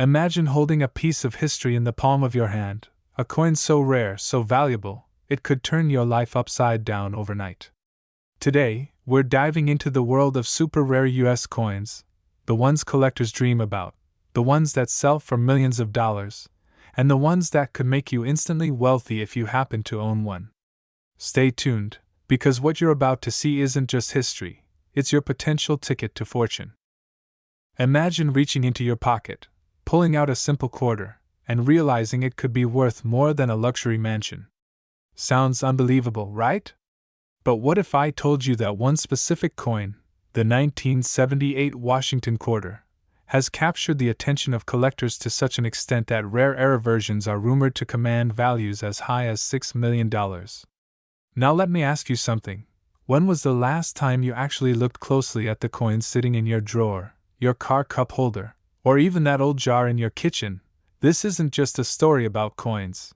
Imagine holding a piece of history in the palm of your hand, a coin so rare, so valuable, it could turn your life upside down overnight. Today, we're diving into the world of super rare US coins, the ones collectors dream about, the ones that sell for millions of dollars, and the ones that could make you instantly wealthy if you happen to own one. Stay tuned, because what you're about to see isn't just history, it's your potential ticket to fortune. Imagine reaching into your pocket, pulling out a simple quarter, and realizing it could be worth more than a luxury mansion. Sounds unbelievable, right? But what if I told you that one specific coin, the 1978 Washington quarter, has captured the attention of collectors to such an extent that rare era versions are rumored to command values as high as $6 million? Now let me ask you something. When was the last time you actually looked closely at the coin sitting in your drawer, your car cup holder, or even that old jar in your kitchen? This isn't just a story about coins.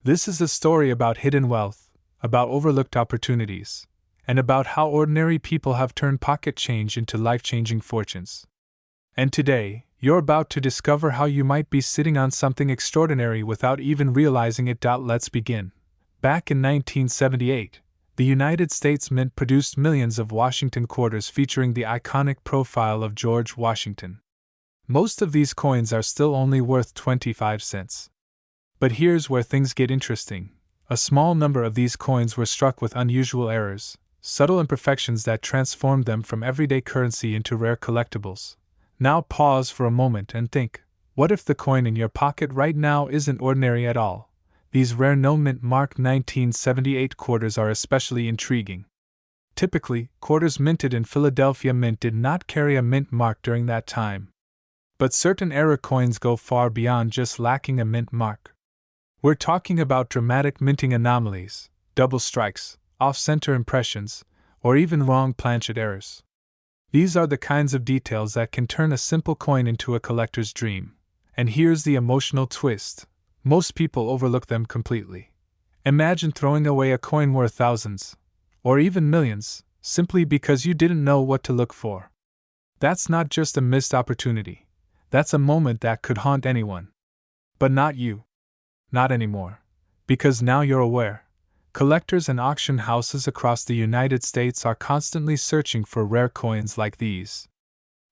This is a story about hidden wealth, about overlooked opportunities, and about how ordinary people have turned pocket change into life-changing fortunes. And today, you're about to discover how you might be sitting on something extraordinary without even realizing it. Let's begin. Back in 1978, the United States Mint produced millions of Washington quarters featuring the iconic profile of George Washington. Most of these coins are still only worth 25 cents. But here's where things get interesting. A small number of these coins were struck with unusual errors, subtle imperfections that transformed them from everyday currency into rare collectibles. Now pause for a moment and think, what if the coin in your pocket right now isn't ordinary at all? These rare no-mint marked 1978 quarters are especially intriguing. Typically, quarters minted in Philadelphia Mint did not carry a mint mark during that time. But certain era coins go far beyond just lacking a mint mark. We're talking about dramatic minting anomalies, double strikes, off-center impressions, or even wrong planchet errors. These are the kinds of details that can turn a simple coin into a collector's dream. And here's the emotional twist. Most people overlook them completely. Imagine throwing away a coin worth thousands, or even millions, simply because you didn't know what to look for. That's not just a missed opportunity. That's a moment that could haunt anyone. But not you. Not anymore. Because now you're aware. Collectors and auction houses across the United States are constantly searching for rare coins like these.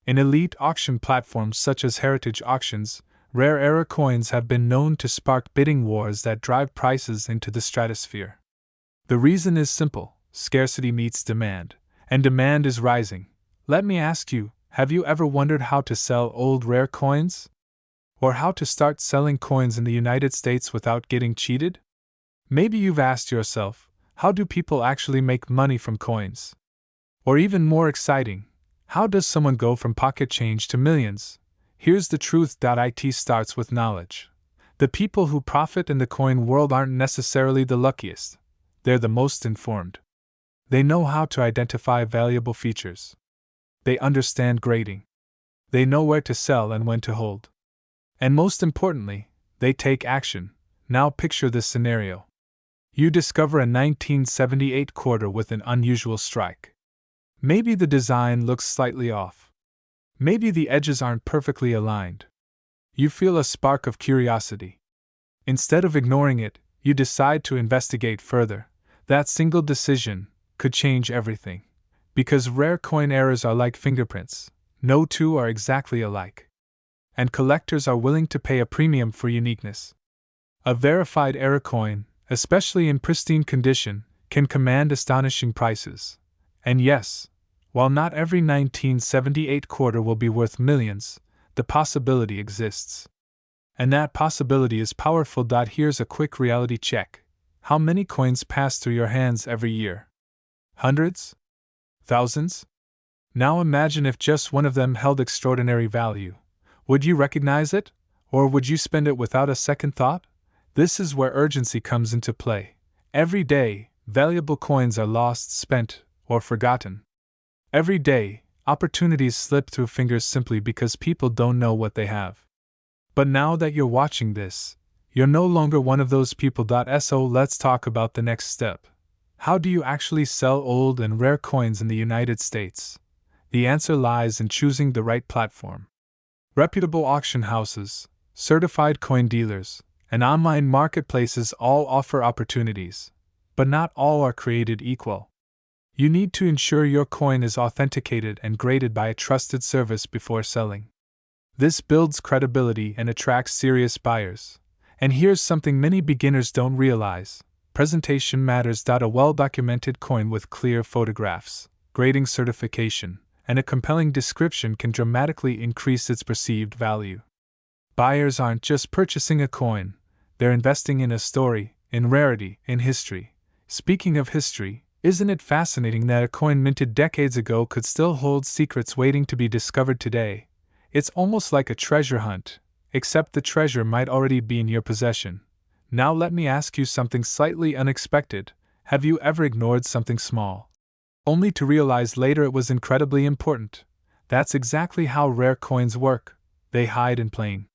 In elite auction platforms such as Heritage Auctions, rare era coins have been known to spark bidding wars that drive prices into the stratosphere. The reason is simple: scarcity meets demand, and demand is rising. Let me ask you, have you ever wondered how to sell old rare coins? Or how to start selling coins in the United States without getting cheated? Maybe you've asked yourself, how do people actually make money from coins? Or even more exciting, how does someone go from pocket change to millions? Here's the truth. It starts with knowledge. The people who profit in the coin world aren't necessarily the luckiest. They're the most informed. They know how to identify valuable features. They understand grading. They know where to sell and when to hold. And most importantly, they take action. Now picture this scenario. You discover a 1978 quarter with an unusual strike. Maybe the design looks slightly off. Maybe the edges aren't perfectly aligned. You feel a spark of curiosity. Instead of ignoring it, you decide to investigate further. That single decision could change everything. Because rare coin errors are like fingerprints. No two are exactly alike. And collectors are willing to pay a premium for uniqueness. A verified era coin, especially in pristine condition, can command astonishing prices. And yes, while not every 1978 quarter will be worth millions, the possibility exists. And that possibility is powerful. Here's a quick reality check. How many coins pass through your hands every year? Hundreds? Thousands? Now imagine if just one of them held extraordinary value. Would you recognize it? Or would you spend it without a second thought? This is where urgency comes into play. Every day, valuable coins are lost, spent, or forgotten. Every day, opportunities slip through fingers simply because people don't know what they have. But now that you're watching this, you're no longer one of those people. So let's talk about the next step. How do you actually sell old and rare coins in the United States? The answer lies in choosing the right platform. Reputable auction houses, certified coin dealers, and online marketplaces all offer opportunities, but not all are created equal. You need to ensure your coin is authenticated and graded by a trusted service before selling. This builds credibility and attracts serious buyers. And here's something many beginners don't realize: presentation matters. A well-documented coin with clear photographs, grading certification, and a compelling description can dramatically increase its perceived value. Buyers aren't just purchasing a coin, they're investing in a story, in rarity, in history. Speaking of history, isn't it fascinating that a coin minted decades ago could still hold secrets waiting to be discovered today? It's almost like a treasure hunt, except the treasure might already be in your possession. Now let me ask you something slightly unexpected. Have you ever ignored something small, only to realize later it was incredibly important? That's exactly how rare coins work. They hide in plain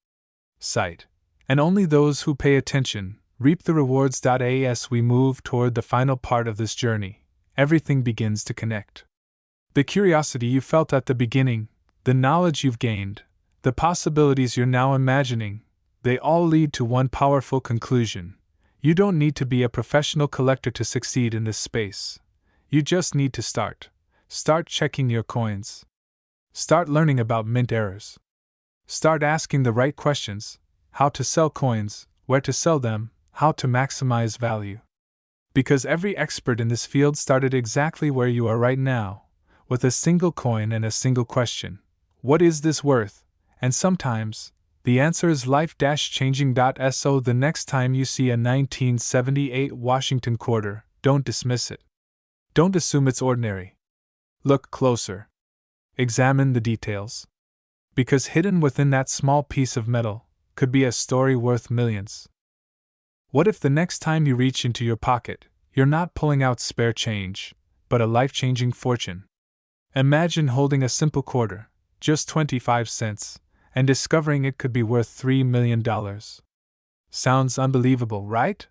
sight, and only those who pay attention reap the rewards. As we move toward the final part of this journey, everything begins to connect. The curiosity you felt at the beginning, the knowledge you've gained, the possibilities you're now imagining, they all lead to one powerful conclusion. You don't need to be a professional collector to succeed in this space. You just need to start. Start checking your coins. Start learning about mint errors. Start asking the right questions: how to sell coins, where to sell them, how to maximize value. Because every expert in this field started exactly where you are right now, with a single coin and a single question: what is this worth? And sometimes, the answer is life-changing. So the next time you see a 1978 Washington quarter, don't dismiss it. Don't assume it's ordinary. Look closer. Examine the details. Because hidden within that small piece of metal could be a story worth millions. What if the next time you reach into your pocket, you're not pulling out spare change, but a life-changing fortune? Imagine holding a simple quarter, just 25 cents, and discovering it could be worth $3 million. Sounds unbelievable, right?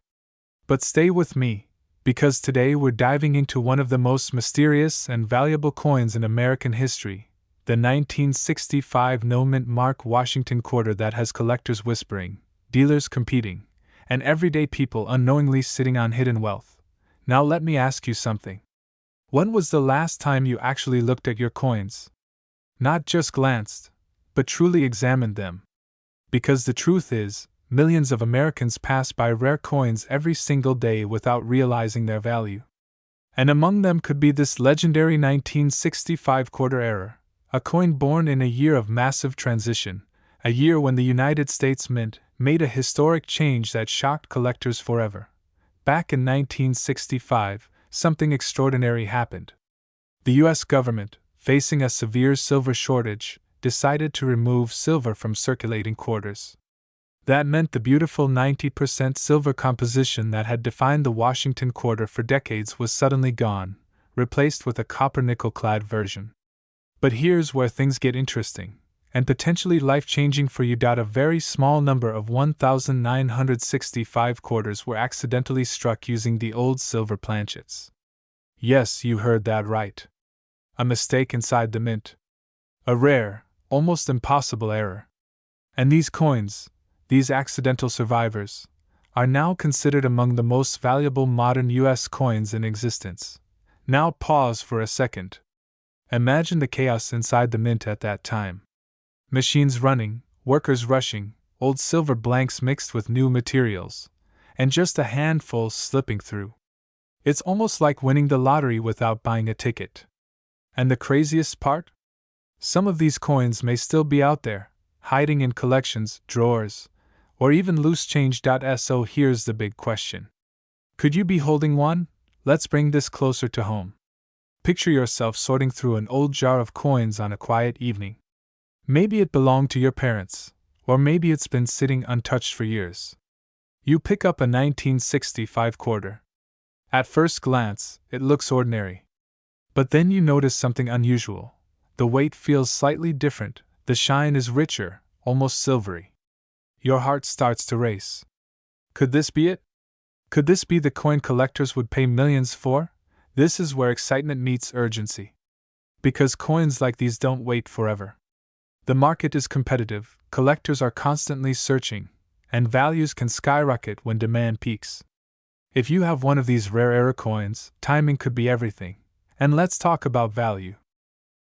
But stay with me, because today we're diving into one of the most mysterious and valuable coins in American history, the 1965 no-mint Mark Washington quarter that has collectors whispering, dealers competing, and everyday people unknowingly sitting on hidden wealth. Now let me ask you something. When was the last time you actually looked at your coins? Not just glanced, but truly examined them. Because the truth is, millions of Americans pass by rare coins every single day without realizing their value. And among them could be this legendary 1965 quarter error, a coin born in a year of massive transition, a year when the United States Mint made a historic change that shocked collectors forever. Back in 1965, something extraordinary happened. The U.S. government, facing a severe silver shortage, decided to remove silver from circulating quarters. That meant the beautiful 90% silver composition that had defined the Washington quarter for decades was suddenly gone, replaced with a copper-nickel-clad version. But here's where things get interesting, and potentially life-changing for you. A very small number of 1,965 quarters were accidentally struck using the old silver planchets. Yes, you heard that right. A mistake inside the mint. A rare, almost impossible error. And these coins, these accidental survivors, are now considered among the most valuable modern U.S. coins in existence. Now pause for a second. Imagine the chaos inside the mint at that time. Machines running, workers rushing, old silver blanks mixed with new materials, and just a handful slipping through. It's almost like winning the lottery without buying a ticket. And the craziest part? Some of these coins may still be out there, hiding in collections, drawers, or even loose change. So here's the big question. Could you be holding one? Let's bring this closer to home. Picture yourself sorting through an old jar of coins on a quiet evening. Maybe it belonged to your parents, or maybe it's been sitting untouched for years. You pick up a 1965 quarter. At first glance, it looks ordinary. But then you notice something unusual. The weight feels slightly different, the shine is richer, almost silvery. Your heart starts to race. Could this be it? Could this be the coin collectors would pay millions for? This is where excitement meets urgency. Because coins like these don't wait forever. The market is competitive, collectors are constantly searching, and values can skyrocket when demand peaks. If you have one of these rare era coins, timing could be everything. And let's talk about value.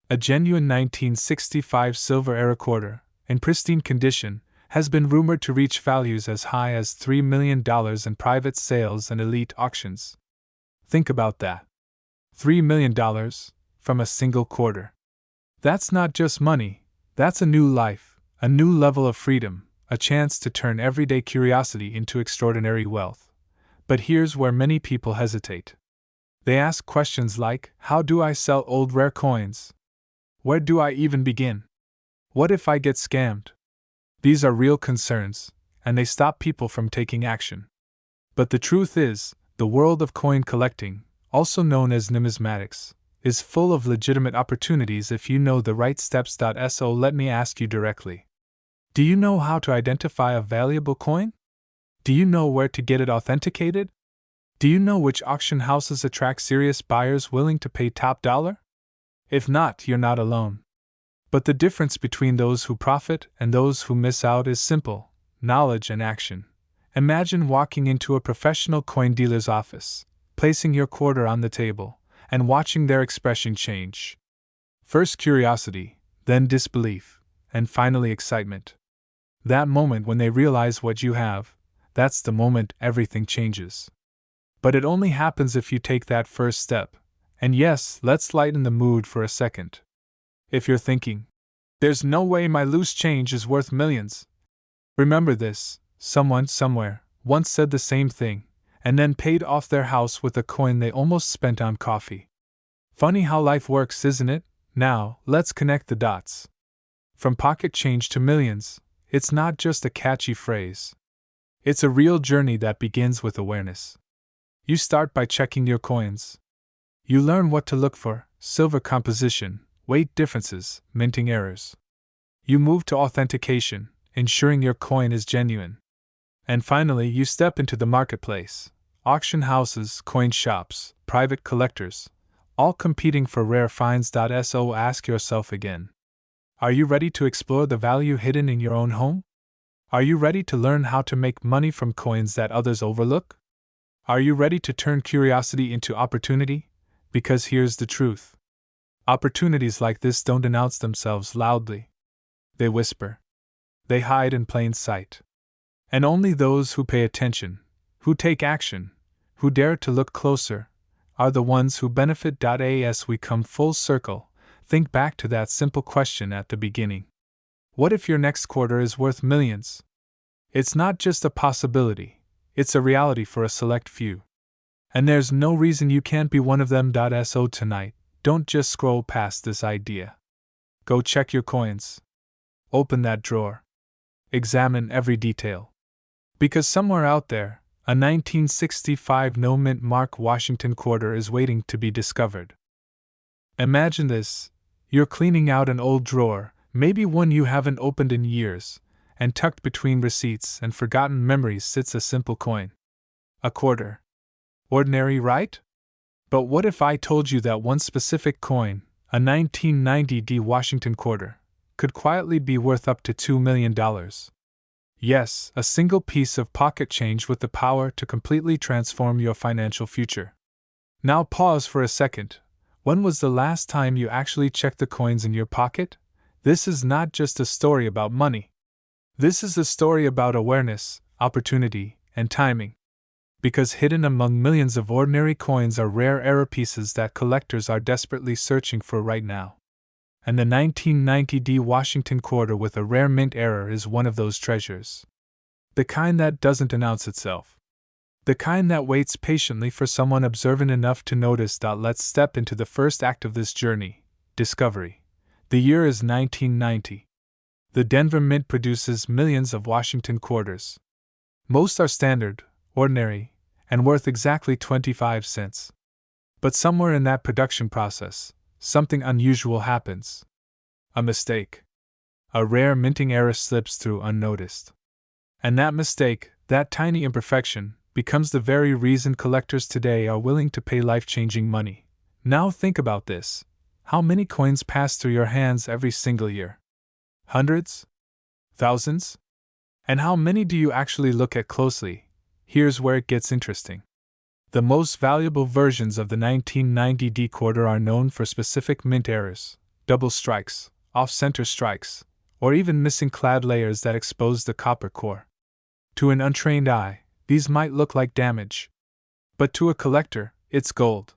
A genuine 1965 silver era quarter, in pristine condition, has been rumored to reach values as high as $3 million in private sales and elite auctions. Think about that. $3 million from a single quarter. That's not just money, that's a new life, a new level of freedom, a chance to turn everyday curiosity into extraordinary wealth. But here's where many people hesitate. They ask questions like, how do I sell old rare coins? Where do I even begin? What if I get scammed? These are real concerns, and they stop people from taking action. But the truth is, the world of coin collecting, also known as numismatics, is full of legitimate opportunities if you know the right steps. So let me ask you directly. Do you know how to identify a valuable coin? Do you know where to get it authenticated? Do you know which auction houses attract serious buyers willing to pay top dollar? If not, you're not alone. But the difference between those who profit and those who miss out is simple: knowledge and action. Imagine walking into a professional coin dealer's office, placing your quarter on the table, and watching their expression change. First curiosity, then disbelief, and finally excitement. That moment when they realize what you have, that's the moment everything changes. But it only happens if you take that first step. And yes, let's lighten the mood for a second. If you're thinking, there's no way my loose change is worth millions. Remember this: someone somewhere once said the same thing, and then paid off their house with a coin they almost spent on coffee. Funny how life works, isn't it? Now, let's connect the dots. From pocket change to millions, it's not just a catchy phrase. It's a real journey that begins with awareness. You start by checking your coins. You learn what to look for: silver composition, weight differences, minting errors. You move to authentication, ensuring your coin is genuine. And finally, you step into the marketplace: auction houses, coin shops, private collectors, all competing for rare finds. So ask yourself again. Are you ready to explore the value hidden in your own home? Are you ready to learn how to make money from coins that others overlook? Are you ready to turn curiosity into opportunity? Because here's the truth. Opportunities like this don't announce themselves loudly. They whisper. They hide in plain sight. And only those who pay attention, who take action, who dare to look closer, are the ones who benefit. As we come full circle, think back to that simple question at the beginning. What if your next quarter is worth millions? It's not just a possibility, it's a reality for a select few. And there's no reason you can't be one of them. So tonight, don't just scroll past this idea. Go check your coins. Open that drawer. Examine every detail. Because somewhere out there, a 1965 no-mint Mark Washington quarter is waiting to be discovered. Imagine this: you're cleaning out an old drawer, maybe one you haven't opened in years, and tucked between receipts and forgotten memories sits a simple coin. A quarter. Ordinary, right? But what if I told you that one specific coin, a 1990 Washington quarter, could quietly be worth up to $2 million? Yes, a single piece of pocket change with the power to completely transform your financial future. Now pause for a second. When was the last time you actually checked the coins in your pocket? This is not just a story about money. This is a story about awareness, opportunity, and timing. Because hidden among millions of ordinary coins are rare era pieces that collectors are desperately searching for right now. And the 1990 Washington quarter with a rare mint error is one of those treasures. The kind that doesn't announce itself. The kind that waits patiently for someone observant enough to notice. Let's step into the first act of this journey: discovery. The year is 1990. The Denver Mint produces millions of Washington quarters. Most are standard, ordinary, and worth exactly 25 cents. But somewhere in that production process, something unusual happens. A mistake. A rare minting error slips through unnoticed. And that mistake, that tiny imperfection, becomes the very reason collectors today are willing to pay life-changing money. Now think about this. How many coins pass through your hands every single year? Hundreds? Thousands? And how many do you actually look at closely? Here's where it gets interesting. The most valuable versions of the 1990 decoder are known for specific mint errors, double strikes, off-center strikes, or even missing clad layers that expose the copper core. To an untrained eye, these might look like damage. But to a collector, it's gold.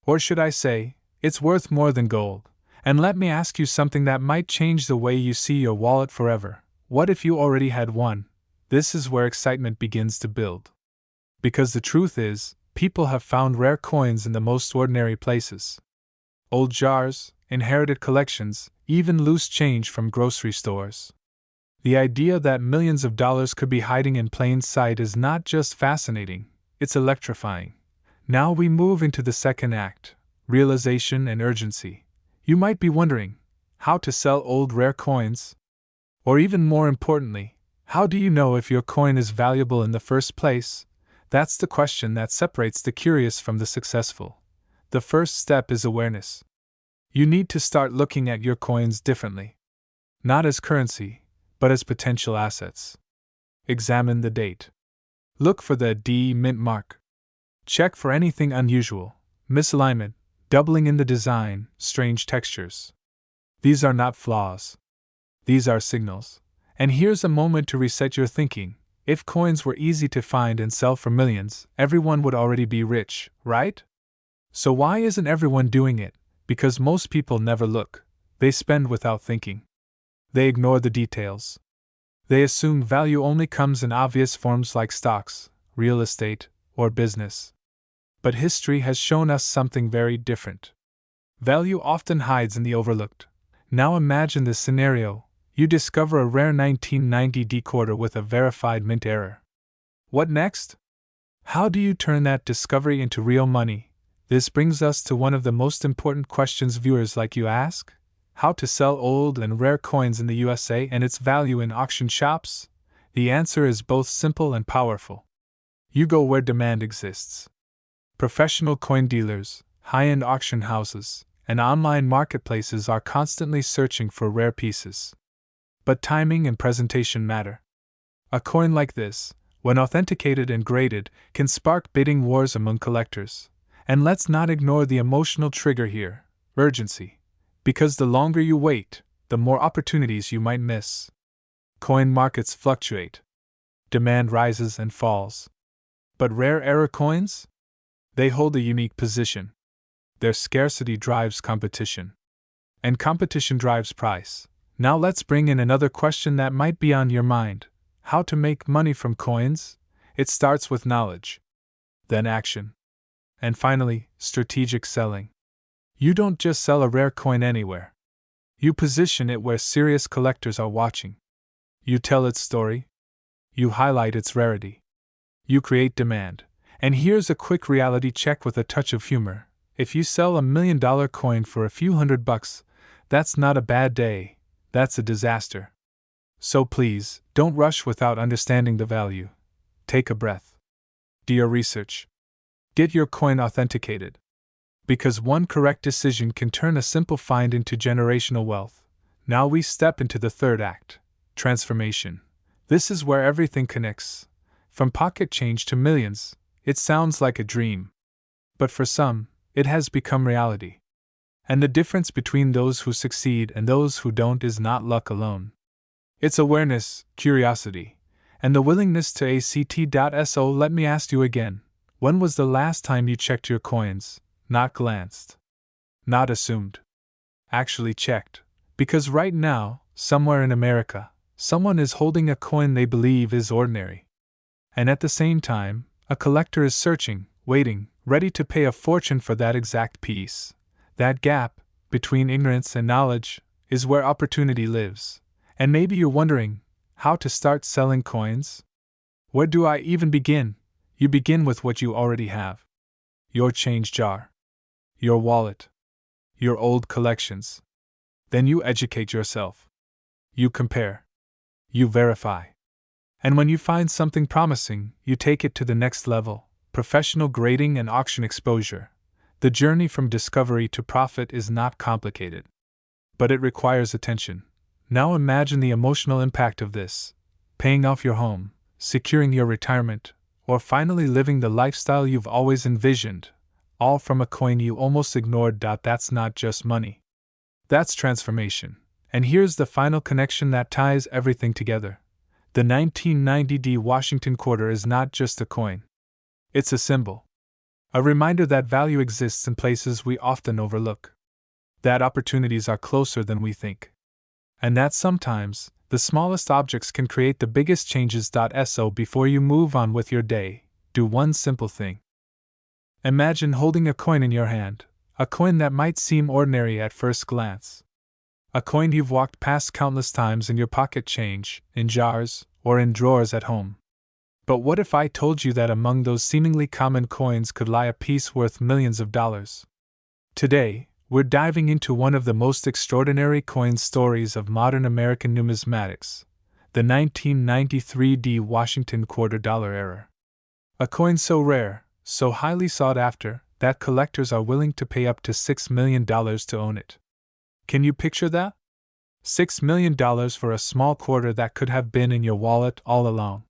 Or should I say, it's worth more than gold. And let me ask you something that might change the way you see your wallet forever. What if you already had one? This is where excitement begins to build. Because the truth is, people have found rare coins in the most ordinary places. Old jars, inherited collections, even loose change from grocery stores. The idea that millions of dollars could be hiding in plain sight is not just fascinating, it's electrifying. Now we move into the second act, realization and urgency. You might be wondering, how to sell old rare coins? Or even more importantly, how do you know if your coin is valuable in the first place? That's the question that separates the curious from the successful. The first step is awareness. You need to start looking at your coins differently. Not as currency, but as potential assets. Examine the date. Look for the D mint mark. Check for anything unusual, misalignment, doubling in the design, strange textures. These are not flaws. These are signals. And here's a moment to reset your thinking. If coins were easy to find and sell for millions, everyone would already be rich, right? So why isn't everyone doing it? Because most people never look. They spend without thinking. They ignore the details. They assume value only comes in obvious forms like stocks, real estate, or business. But history has shown us something very different. Value often hides in the overlooked. Now imagine this scenario. You discover a rare 1990 decoder with a verified mint error. What next? How do you turn that discovery into real money? This brings us to one of the most important questions viewers like you ask. How to sell old and rare coins in the USA and its value in auction shops? The answer is both simple and powerful. You go where demand exists. Professional coin dealers, high-end auction houses, and online marketplaces are constantly searching for rare pieces. But timing and presentation matter. A coin like this, when authenticated and graded, can spark bidding wars among collectors. And let's not ignore the emotional trigger here, urgency. Because the longer you wait, the more opportunities you might miss. Coin markets fluctuate. Demand rises and falls. But rare error coins? They hold a unique position. Their scarcity drives competition. And competition drives price. Now let's bring in another question that might be on your mind. How to make money from coins? It starts with knowledge. Then action. And finally, strategic selling. You don't just sell a rare coin anywhere. You position it where serious collectors are watching. You tell its story. You highlight its rarity. You create demand. And here's a quick reality check with a touch of humor. If you sell $1 million coin for a few $100, that's not a bad day, that's a disaster. So please, don't rush without understanding the value. Take a breath. Do your research. Get your coin authenticated. Because one correct decision can turn a simple find into generational wealth. Now we step into the third act, transformation. This is where everything connects. From pocket change to millions. It sounds like a dream. But for some, it has become reality. And the difference between those who succeed and those who don't is not luck alone. It's awareness, curiosity, and the willingness to act. Let me ask you again, when was the last time you checked your coins? Not glanced. Not assumed. Actually checked. Because right now, somewhere in America, someone is holding a coin they believe is ordinary. And at the same time, a collector is searching, waiting, ready to pay a fortune for that exact piece. That gap, between ignorance and knowledge, is where opportunity lives. And maybe you're wondering, how to start selling coins? Where do I even begin? You begin with what you already have. Your change jar. Your wallet. Your old collections. Then you educate yourself. You compare. You verify. And when you find something promising, you take it to the next level, professional grading and auction exposure. The journey from discovery to profit is not complicated. But it requires attention. Now imagine the emotional impact of this: paying off your home, securing your retirement, or finally living the lifestyle you've always envisioned, all from a coin you almost ignored. That's not just money. That's transformation. And here's the final connection that ties everything together. The 1990 Washington quarter is not just a coin. It's a symbol. A reminder that value exists in places we often overlook. That opportunities are closer than we think. And that sometimes, the smallest objects can create the biggest changes. So before you move on with your day, do one simple thing. Imagine holding a coin in your hand, a coin that might seem ordinary at first glance. A coin you've walked past countless times in your pocket change, in jars, or in drawers at home. But what if I told you that among those seemingly common coins could lie a piece worth millions of dollars? Today, we're diving into one of the most extraordinary coin stories of modern American numismatics, the 1993 Washington quarter-dollar era. A coin so rare, so highly sought after, that collectors are willing to pay up to $6 million to own it. Can you picture that? $6 million for a small quarter that could have been in your wallet all along.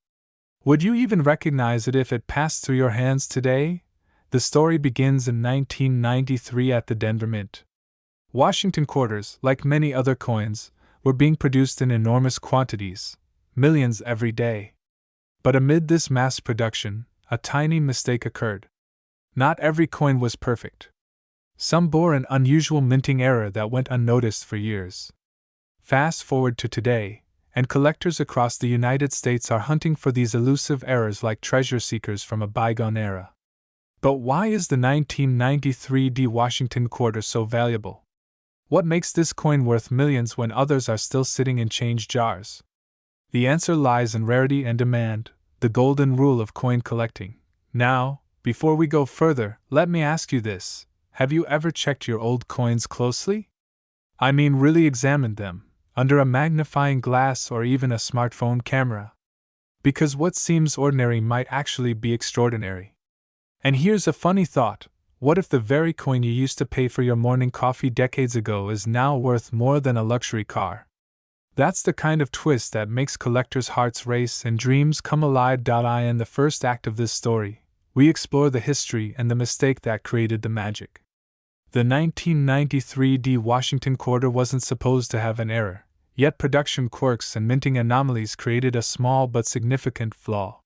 Would you even recognize it if it passed through your hands today? The story begins in 1993 at the Denver Mint. Washington quarters, like many other coins, were being produced in enormous quantities, millions every day. But amid this mass production, a tiny mistake occurred. Not every coin was perfect. Some bore an unusual minting error that went unnoticed for years. Fast forward to today, and collectors across the United States are hunting for these elusive errors like treasure seekers from a bygone era. But why is the 1993 Washington quarter so valuable? What makes this coin worth millions when others are still sitting in change jars? The answer lies in rarity and demand, the golden rule of coin collecting. Now, before we go further, let me ask you this: have you ever checked your old coins closely? I mean, really examined them, under a magnifying glass or even a smartphone camera. Because what seems ordinary might actually be extraordinary. And here's a funny thought: what if the very coin you used to pay for your morning coffee decades ago is now worth more than a luxury car? That's the kind of twist that makes collectors' hearts race and dreams come alive. In the first act of this story, we explore the history and the mistake that created the magic. The 1993 Washington quarter wasn't supposed to have an error, yet production quirks and minting anomalies created a small but significant flaw.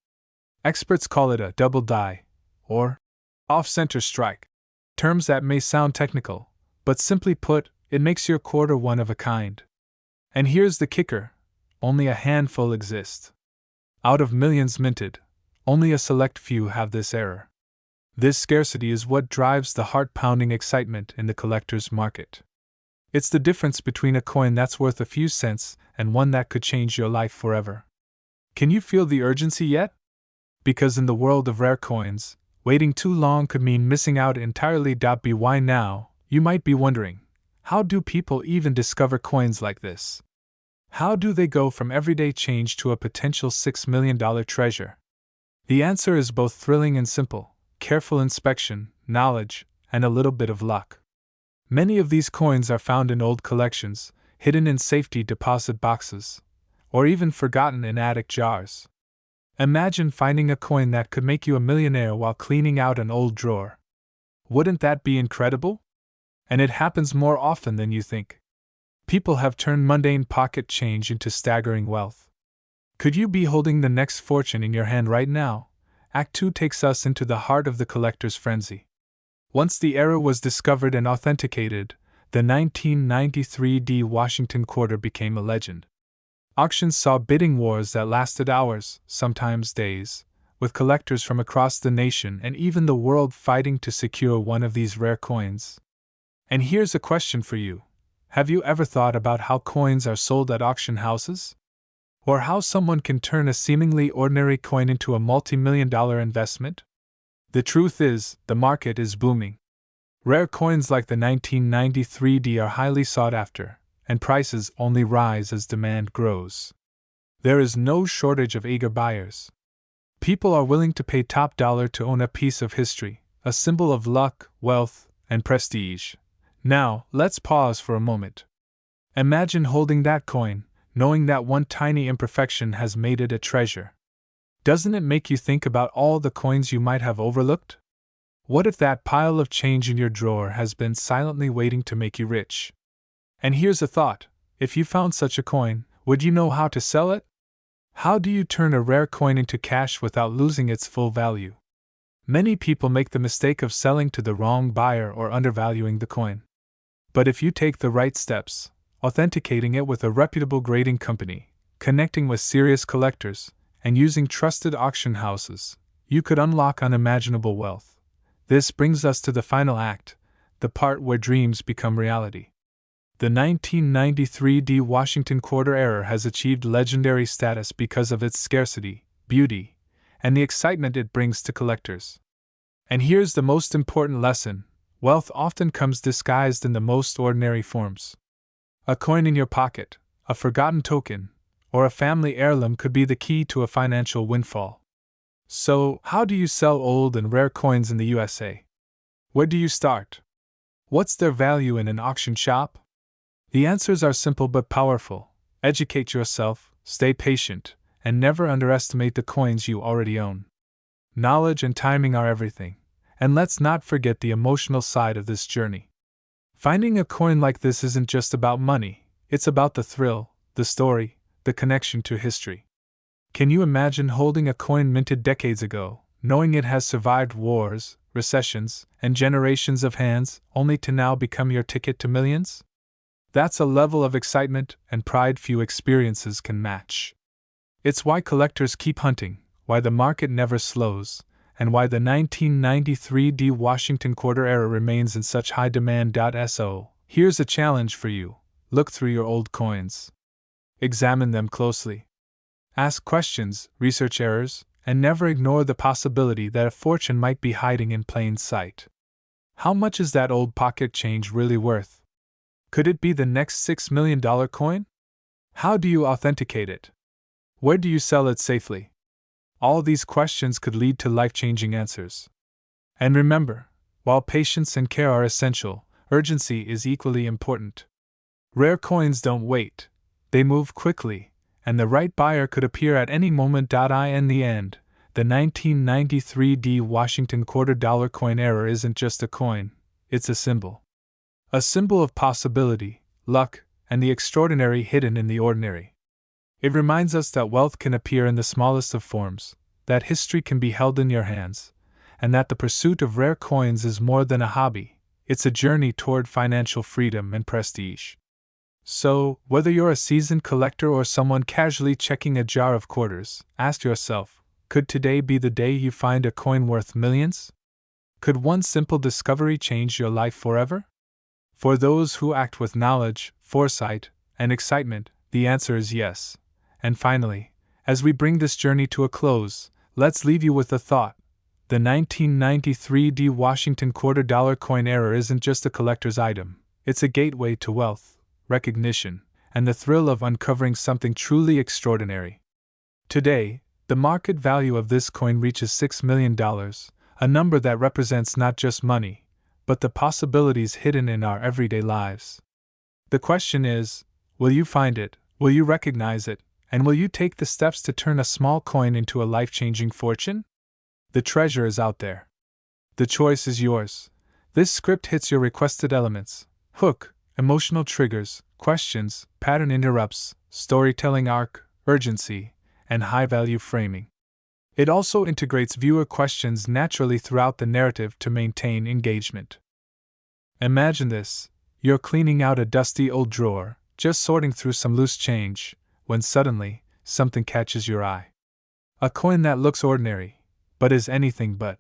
Experts call it a double die, or off-center strike. Terms that may sound technical, but simply put, it makes your quarter one of a kind. And here's the kicker: only a handful exist. Out of millions minted, only a select few have this error. This scarcity is what drives the heart-pounding excitement in the collector's market. It's the difference between a coin that's worth a few cents and one that could change your life forever. Can you feel the urgency yet? Because in the world of rare coins, waiting too long could mean missing out entirely. Why now, you might be wondering, how do people even discover coins like this? How do they go from everyday change to a potential $6 million treasure? The answer is both thrilling and simple: careful inspection, knowledge, and a little bit of luck. Many of these coins are found in old collections, hidden in safety deposit boxes, or even forgotten in attic jars. Imagine finding a coin that could make you a millionaire while cleaning out an old drawer. Wouldn't that be incredible? And it happens more often than you think. People have turned mundane pocket change into staggering wealth. Could you be holding the next fortune in your hand right now? Act 2 takes us into the heart of the collector's frenzy. Once the error was discovered and authenticated, the 1993 Washington quarter became a legend. Auctions saw bidding wars that lasted hours, sometimes days, with collectors from across the nation and even the world fighting to secure one of these rare coins. And here's a question for you: have you ever thought about how coins are sold at auction houses? Or how someone can turn a seemingly ordinary coin into a multi-million-dollar investment? The truth is, the market is booming. Rare coins like the 1993 are highly sought after, and prices only rise as demand grows. There is no shortage of eager buyers. People are willing to pay top dollar to own a piece of history, a symbol of luck, wealth, and prestige. Now, let's pause for a moment. Imagine holding that coin, knowing that one tiny imperfection has made it a treasure. Doesn't it make you think about all the coins you might have overlooked? What if that pile of change in your drawer has been silently waiting to make you rich? And here's a thought: if you found such a coin, would you know how to sell it? How do you turn a rare coin into cash without losing its full value? Many people make the mistake of selling to the wrong buyer or undervaluing the coin. But if you take the right steps, authenticating it with a reputable grading company, connecting with serious collectors, and using trusted auction houses, you could unlock unimaginable wealth. This brings us to the final act, the part where dreams become reality. The 1993 D. Washington Quarter Error has achieved legendary status because of its scarcity, beauty, and the excitement it brings to collectors. And here's the most important lesson: wealth often comes disguised in the most ordinary forms. A coin in your pocket, a forgotten token, or a family heirloom could be the key to a financial windfall. So, how do you sell old and rare coins in the USA? Where do you start? What's their value in an auction shop? The answers are simple but powerful. Educate yourself, stay patient, and never underestimate the coins you already own. Knowledge and timing are everything, and let's not forget the emotional side of this journey. Finding a coin like this isn't just about money, it's about the thrill, the story, the connection to history. Can you imagine holding a coin minted decades ago, knowing it has survived wars, recessions, and generations of hands, only to now become your ticket to millions? That's a level of excitement and pride few experiences can match. It's why collectors keep hunting, why the market never slows, and why the 1993 D. Washington Quarter Error remains in such high demand. So, here's a challenge for you: look through your old coins. Examine them closely. Ask questions, research errors, and never ignore the possibility that a fortune might be hiding in plain sight. How much is that old pocket change really worth? Could it be the next $6 million coin? How do you authenticate it? Where do you sell it safely? All these questions could lead to life-changing answers. And remember, while patience and care are essential, urgency is equally important. Rare coins don't wait. They move quickly, and the right buyer could appear at any moment. In the end, the 1993 D. Washington Quarter Coin Error isn't just a coin, it's a symbol. A symbol of possibility, luck, and the extraordinary hidden in the ordinary. It reminds us that wealth can appear in the smallest of forms, that history can be held in your hands, and that the pursuit of rare coins is more than a hobby, it's a journey toward financial freedom and prestige. So, whether you're a seasoned collector or someone casually checking a jar of quarters, ask yourself, could today be the day you find a coin worth millions? Could one simple discovery change your life forever? For those who act with knowledge, foresight, and excitement, the answer is yes. And finally, as we bring this journey to a close, let's leave you with a thought. The 1993 D. Washington Quarter Coin Error isn't just a collector's item, it's a gateway to wealth, recognition, and the thrill of uncovering something truly extraordinary. Today, the market value of this coin reaches $6 million, a number that represents not just money, but the possibilities hidden in our everyday lives. The question is, will you find it, will you recognize it, and will you take the steps to turn a small coin into a life-changing fortune? The treasure is out there. The choice is yours. This script hits your requested elements: hook, emotional triggers, questions, pattern interrupts, storytelling arc, urgency, and high-value framing. It also integrates viewer questions naturally throughout the narrative to maintain engagement. Imagine this: you're cleaning out a dusty old drawer, just sorting through some loose change, when suddenly, something catches your eye. A coin that looks ordinary, but is anything but.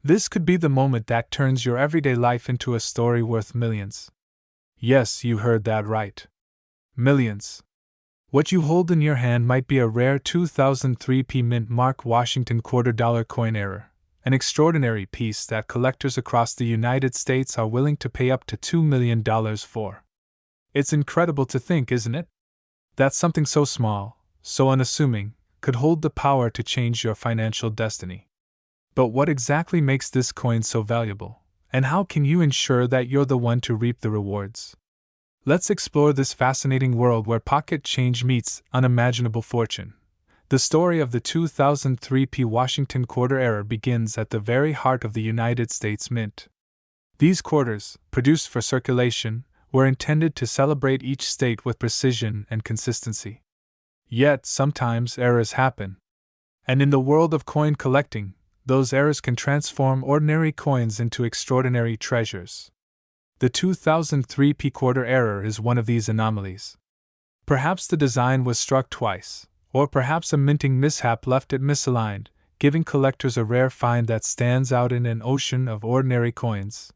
This could be the moment that turns your everyday life into a story worth millions. Yes, you heard that right. Millions. What you hold in your hand might be a rare 2003 P. Mint Mark Washington Quarter Coin Error, an extraordinary piece that collectors across the United States are willing to pay up to $2 million for. It's incredible to think, isn't it? That something so small, so unassuming, could hold the power to change your financial destiny. But what exactly makes this coin so valuable, and how can you ensure that you're the one to reap the rewards? Let's explore this fascinating world where pocket change meets unimaginable fortune. The story of the 2003 P. Washington quarter era begins at the very heart of the United States Mint. These quarters, produced for circulation, were intended to celebrate each state with precision and consistency. Yet, sometimes errors happen. And in the world of coin collecting, those errors can transform ordinary coins into extraordinary treasures. The 2003 P quarter error is one of these anomalies. Perhaps the design was struck twice, or perhaps a minting mishap left it misaligned, giving collectors a rare find that stands out in an ocean of ordinary coins.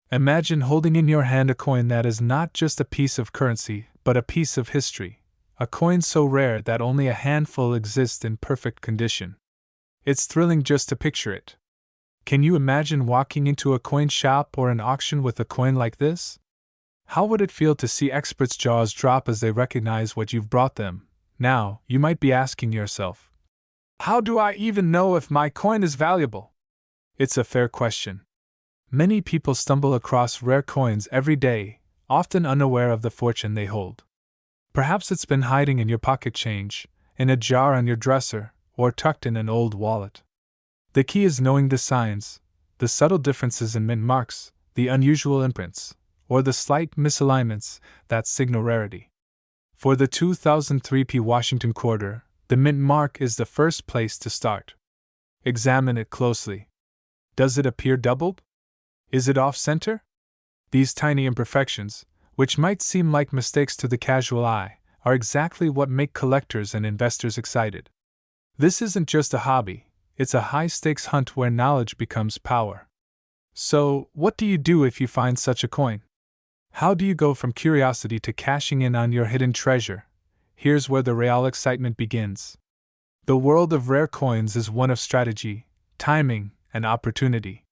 Imagine holding in your hand a coin that is not just a piece of currency, but a piece of history, a coin so rare that only a handful exist in perfect condition. It's thrilling just to picture it. Can you imagine walking into a coin shop or an auction with a coin like this? How would it feel to see experts' jaws drop as they recognize what you've brought them? Now, you might be asking yourself, how do I even know if my coin is valuable? It's a fair question. Many people stumble across rare coins every day, often unaware of the fortune they hold. Perhaps it's been hiding in your pocket change, in a jar on your dresser, or tucked in an old wallet. The key is knowing the signs, the subtle differences in mint marks, the unusual imprints, or the slight misalignments that signal rarity. For the 2003 P. Washington quarter, the mint mark is the first place to start. Examine it closely. Does it appear doubled? Is it off-center? These tiny imperfections, which might seem like mistakes to the casual eye, are exactly what make collectors and investors excited. This isn't just a hobby, it's a high-stakes hunt where knowledge becomes power. So, what do you do if you find such a coin? How do you go from curiosity to cashing in on your hidden treasure? Here's where the real excitement begins. The world of rare coins is one of strategy, timing, and opportunity.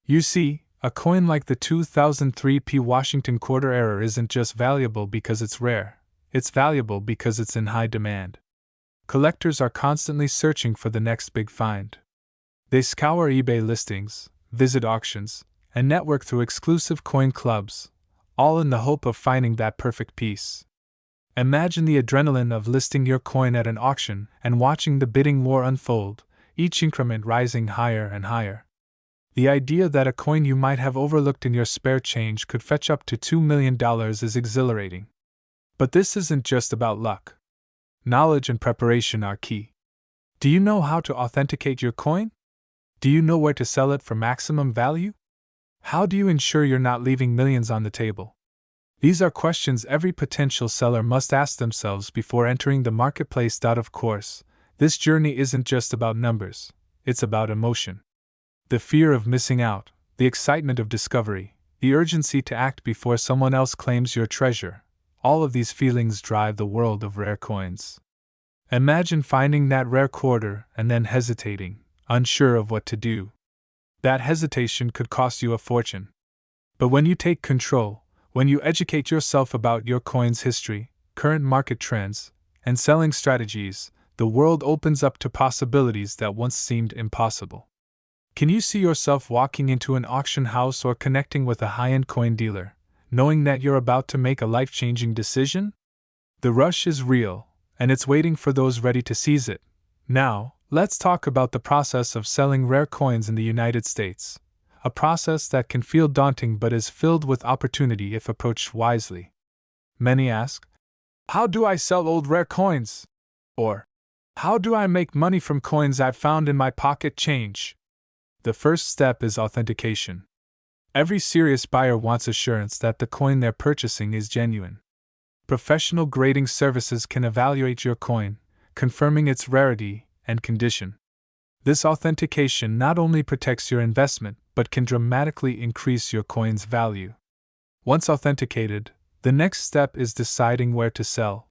You see, a coin like the 2003 P. Washington quarter error isn't just valuable because it's rare, it's valuable because it's in high demand. Collectors are constantly searching for the next big find. They scour eBay listings, visit auctions, and network through exclusive coin clubs, all in the hope of finding that perfect piece. Imagine the adrenaline of listing your coin at an auction and watching the bidding war unfold, each increment rising higher and higher. The idea that a coin you might have overlooked in your spare change could fetch up to $2 million is exhilarating. But this isn't just about luck. Knowledge and preparation are key. Do you know how to authenticate your coin? Do you know where to sell it for maximum value? How do you ensure you're not leaving millions on the table? These are questions every potential seller must ask themselves before entering the marketplace. Of course, this journey isn't just about numbers, it's about emotion. The fear of missing out, the excitement of discovery, the urgency to act before someone else claims your treasure, all of these feelings drive the world of rare coins. Imagine finding that rare quarter and then hesitating, unsure of what to do. That hesitation could cost you a fortune. But when you take control, when you educate yourself about your coin's history, current market trends, and selling strategies, the world opens up to possibilities that once seemed impossible. Can you see yourself walking into an auction house or connecting with a high-end coin dealer, knowing that you're about to make a life-changing decision? The rush is real, and it's waiting for those ready to seize it. Now, let's talk about the process of selling rare coins in the United States. A process that can feel daunting but is filled with opportunity if approached wisely. Many ask, how do I sell old rare coins? Or, how do I make money from coins I've found in my pocket change? The first step is authentication. Every serious buyer wants assurance that the coin they're purchasing is genuine. Professional grading services can evaluate your coin, confirming its rarity and condition. This authentication not only protects your investment, but can dramatically increase your coin's value. Once authenticated, the next step is deciding where to sell.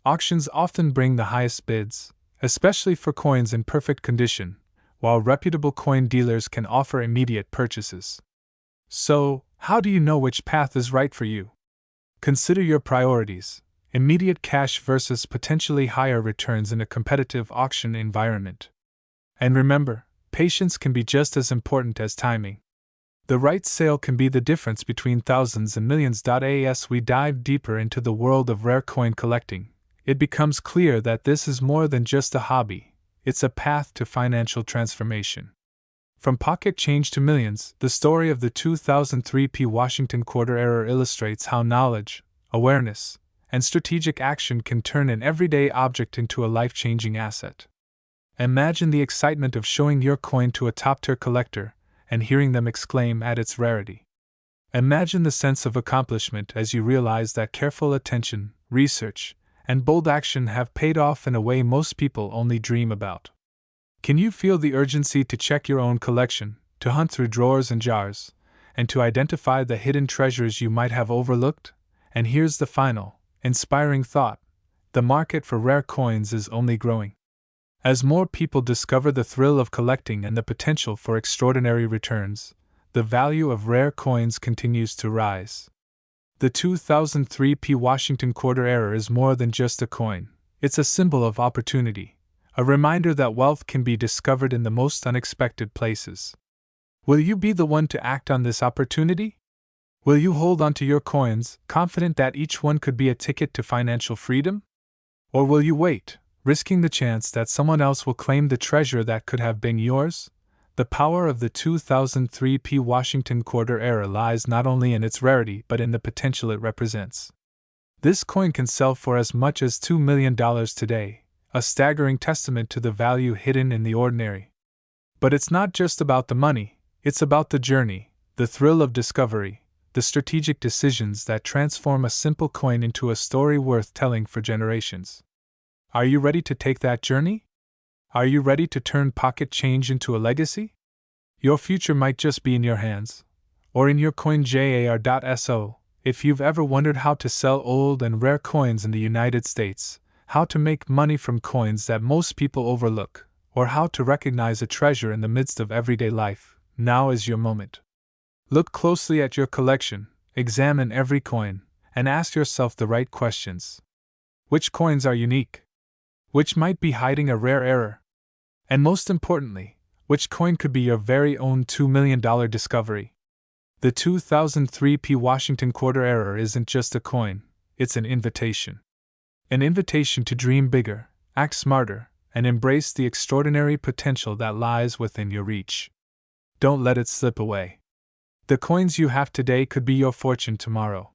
Auctions often bring the highest bids, especially for coins in perfect condition, while reputable coin dealers can offer immediate purchases. So, how do you know which path is right for you? Consider your priorities: immediate cash versus potentially higher returns in a competitive auction environment. And remember, patience can be just as important as timing. The right sale can be the difference between thousands and millions. As we dive deeper into the world of rare coin collecting, it becomes clear that this is more than just a hobby, it's a path to financial transformation. From pocket change to millions, the story of the 2003 P. Washington quarter error illustrates how knowledge, awareness, and strategic action can turn an everyday object into a life-changing asset. Imagine the excitement of showing your coin to a top-tier collector and hearing them exclaim at its rarity. Imagine the sense of accomplishment as you realize that careful attention, research, and bold action have paid off in a way most people only dream about. Can you feel the urgency to check your own collection, to hunt through drawers and jars, and to identify the hidden treasures you might have overlooked? And here's the final, inspiring thought: the market for rare coins is only growing. As more people discover the thrill of collecting and the potential for extraordinary returns, the value of rare coins continues to rise. The 2003 P. Washington quarter error is more than just a coin, it's a symbol of opportunity, a reminder that wealth can be discovered in the most unexpected places. Will you be the one to act on this opportunity? Will you hold onto your coins, confident that each one could be a ticket to financial freedom? Or will you wait, risking the chance that someone else will claim the treasure that could have been yours? The power of the 2003 P. Washington quarter error lies not only in its rarity but in the potential it represents. This coin can sell for as much as $2 million today, a staggering testament to the value hidden in the ordinary. But it's not just about the money, it's about the journey, the thrill of discovery, the strategic decisions that transform a simple coin into a story worth telling for generations. Are you ready to take that journey? Are you ready to turn pocket change into a legacy? Your future might just be in your hands, or in your CoinJar.so. If you've ever wondered how to sell old and rare coins in the United States, how to make money from coins that most people overlook, or how to recognize a treasure in the midst of everyday life, now is your moment. Look closely at your collection, examine every coin, and ask yourself the right questions. Which coins are unique? Which might be hiding a rare error? And most importantly, which coin could be your very own $2 million discovery? The 2003 P. Washington quarter error isn't just a coin, it's an invitation. An invitation to dream bigger, act smarter, and embrace the extraordinary potential that lies within your reach. Don't let it slip away. The coins you have today could be your fortune tomorrow.